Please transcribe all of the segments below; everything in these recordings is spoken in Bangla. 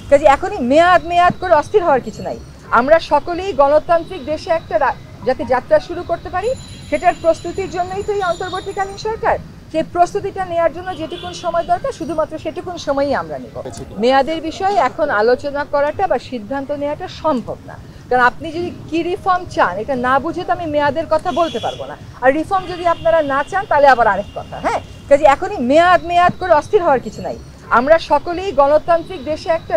কাজে এখনই মেয়াদ মেয়াদ করে অস্থির হওয়ার কিছু নাই। আমরা সকলেই গণতান্ত্রিক দেশে একটা যাতে যাত্রা শুরু করতে পারি সেটার প্রস্তুতির জন্যই তো এই অন্তর্বর্তীকালীন সরকার। সেই প্রস্তুতিটা নেওয়ার জন্য যেটুকুন সময় দরকার শুধুমাত্র সেটুকুন সময়ই আমরা নেব। মেয়াদের বিষয়ে এখন আলোচনা করাটা বা সিদ্ধান্ত নেওয়াটা সম্ভব না, কারণ আপনি যদি কি রিফর্ম চান এটা না বুঝে তো আমি মেয়াদের কথা বলতে পারবো না। আর রিফর্ম যদি আপনারা না চান তাহলে আবার আরেক কথা। হ্যাঁ, কাজে এখনই মেয়াদ মেয়াদ করে অস্থির হওয়ার কিছু নাই। আমরা সকলেই গণতান্ত্রিক দেশে একটা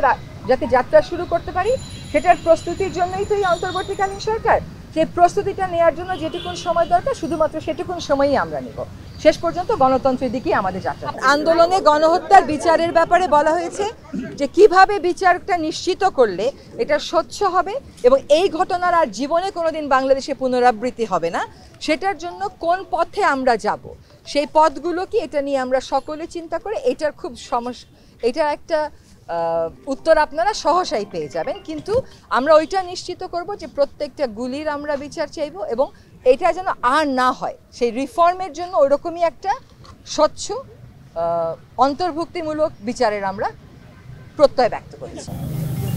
যাতে যাত্রা শুরু করতে পারি সেটার প্রস্তুতির জন্যই তো এই অন্তর্বর্তীকালীন সরকার। সেই প্রস্তুতিটা নেওয়ার জন্য যেটুকুন সময় দরকার শুধুমাত্র সেটুকুন সময়ই আমরা নেব। শেষ পর্যন্ত গণতন্ত্রের দিকেই আমাদের যাত্রা। আন্দোলনে গণহত্যার বিচারের ব্যাপারে বলা হয়েছে যে কিভাবে বিচারটা নিশ্চিত করলে এটা স্বচ্ছ হবে এবং এই ঘটনার আর জীবনে কোনোদিন বাংলাদেশে পুনরাবৃত্তি হবে না, সেটার জন্য কোন পথে আমরা যাব, সেই পথগুলো কি এটা নিয়ে আমরা সকলে চিন্তা করে এটার খুব এটার একটা উত্তর আপনারা সহসাই পেয়ে যাবেন। কিন্তু আমরা ওইটা নিশ্চিত করব যে প্রত্যেকটা গুলির আমরা বিচার চাইব এবং এটা যেন আর না হয়, সেই রিফর্মের জন্য ওরকমই একটা স্বচ্ছ অন্তর্ভুক্তিমূলক বিচারের আমরা প্রত্যয় ব্যক্ত করেছি।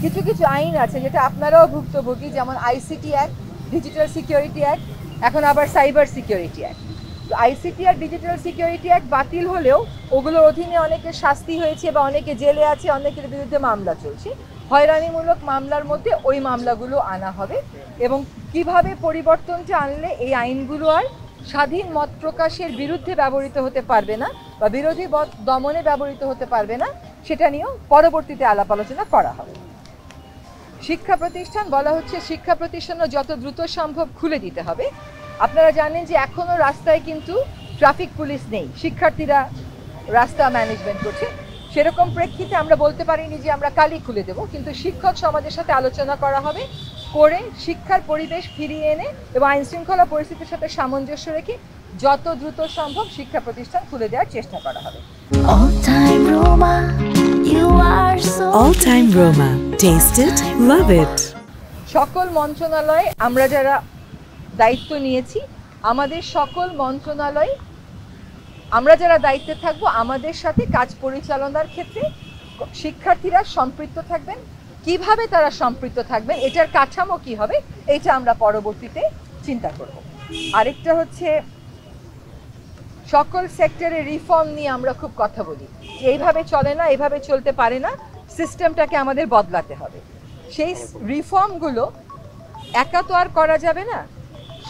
কিছু কিছু আইন আছে যেটা আপনারাও ভুক্তভোগী, যেমন ICT act, digital security act, এখন আবার সাইবার সিকিউরিটি অ্যাক্ট। আইসিটি আর ডিজিটাল সিকিউরিটি অ্যাক্ট বাতিল হলেও ওগুলোর অধীনে অনেকের শাস্তি হয়েছে বা অনেকে জেলে আছে, অনেকের বিরুদ্ধে মামলা চলছে। হয়রানিমূলক মামলার মধ্যে ওই মামলাগুলো আনা হবে এবং কিভাবে পরিবর্তনটা আনলে এই আইনগুলো আর স্বাধীন মত প্রকাশের বিরুদ্ধে ব্যবহৃত হতে পারবে না বা বিরোধী মত দমনে ব্যবহৃত হতে পারবে না সেটা নিয়েও পরবর্তীতে আলাপ আলোচনা করা হবে। শিক্ষা প্রতিষ্ঠান বলা হচ্ছে শিক্ষা প্রতিষ্ঠানও যত দ্রুত সম্ভব খুলে দিতে হবে। আপনারা জানেন যে এখনও রাস্তায় কিন্তু ট্রাফিক পুলিশ নেই, শিক্ষার্থীরা রাস্তা ম্যানেজমেন্ট করছে। সেরকম প্রেক্ষিতে আমরা বলতে পারিনি যে আমরা কালই খুলে দেব, কিন্তু শিক্ষক সমাজের সাথে আলোচনা করা হবে, করে শিক্ষার পরিবেশ ফিরিয়ে এনে এবং আইন শৃঙ্খলা পরিস্থিতির সাথে সামঞ্জস্য রেখে যত দ্রুত সম্ভব শিক্ষা প্রতিষ্ঠান খুলে দেওয়ার চেষ্টা করা হবে। All Time Roma. Taste it, love it. সকল মন্ত্রণালয়ে আমরা যারা দায়িত্ব নিয়েছি, আমাদের সকল মন্ত্রণালয় আমরা যারা দায়িত্বে থাকব আমাদের সাথে কাজ পরিচালনার ক্ষেত্রে শিক্ষার্থীরা সম্পৃক্ত থাকবেন। কিভাবে তারা সম্পৃক্ত থাকবেন, এটার কাঠামো কি হবে, এটা আমরা পরবর্তীতে চিন্তা করব। আরেকটা হচ্ছে সকল সেক্টরে রিফর্ম নিয়ে আমরা খুব কথা বলি যে এইভাবে চলে না, এইভাবে চলতে পারে না, সিস্টেমটাকে আমাদের বদলাতে হবে। সেই রিফর্মগুলো একা তো আর করা যাবে না,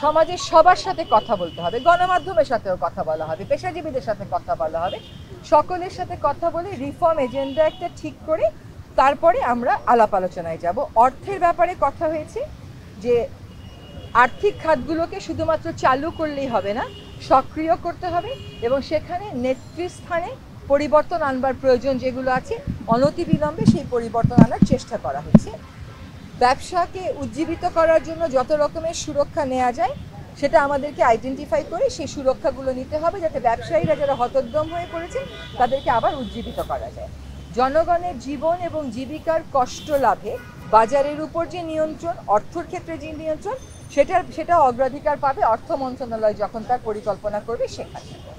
সমাজের সবার সাথে কথা বলতে হবে, গণমাধ্যমের সাথেও কথা বলা হবে, পেশাজীবীদের সাথে কথা বলা হবে, সকলের সাথে কথা বলে রিফর্ম এজেন্ডা একটা ঠিক করে তারপরে আমরা আলাপ আলোচনায় যাব। অর্থের ব্যাপারে কথা হয়েছে যে আর্থিক খাতগুলোকে শুধুমাত্র চালু করলেই হবে না, সক্রিয় করতে হবে এবং সেখানে নেতৃস্থানে পরিবর্তন আনবার প্রয়োজন যেগুলো আছে অনতিবিলম্বে সেই পরিবর্তন আনার চেষ্টা করা হচ্ছে। ব্যবসাকে উজ্জীবিত করার জন্য যত রকমের সুরক্ষা নেওয়া যায় সেটা আমাদেরকে আইডেন্টিফাই করে সেই সুরক্ষাগুলো নিতে হবে, যাতে ব্যবসায়ীরা যারা হতোদ্যম হয়ে পড়েছে তাদেরকে আবার উজ্জীবিত করা যায়। জনগণের জীবন এবং জীবিকার কষ্ট লাভে বাজারের উপর যে নিয়ন্ত্রণ, অর্থের ক্ষেত্রে যে নিয়ন্ত্রণ, সেটা অগ্রাধিকার পাবে অর্থ মন্ত্রণালয় যখন তার পরিকল্পনা করবে সেখানে।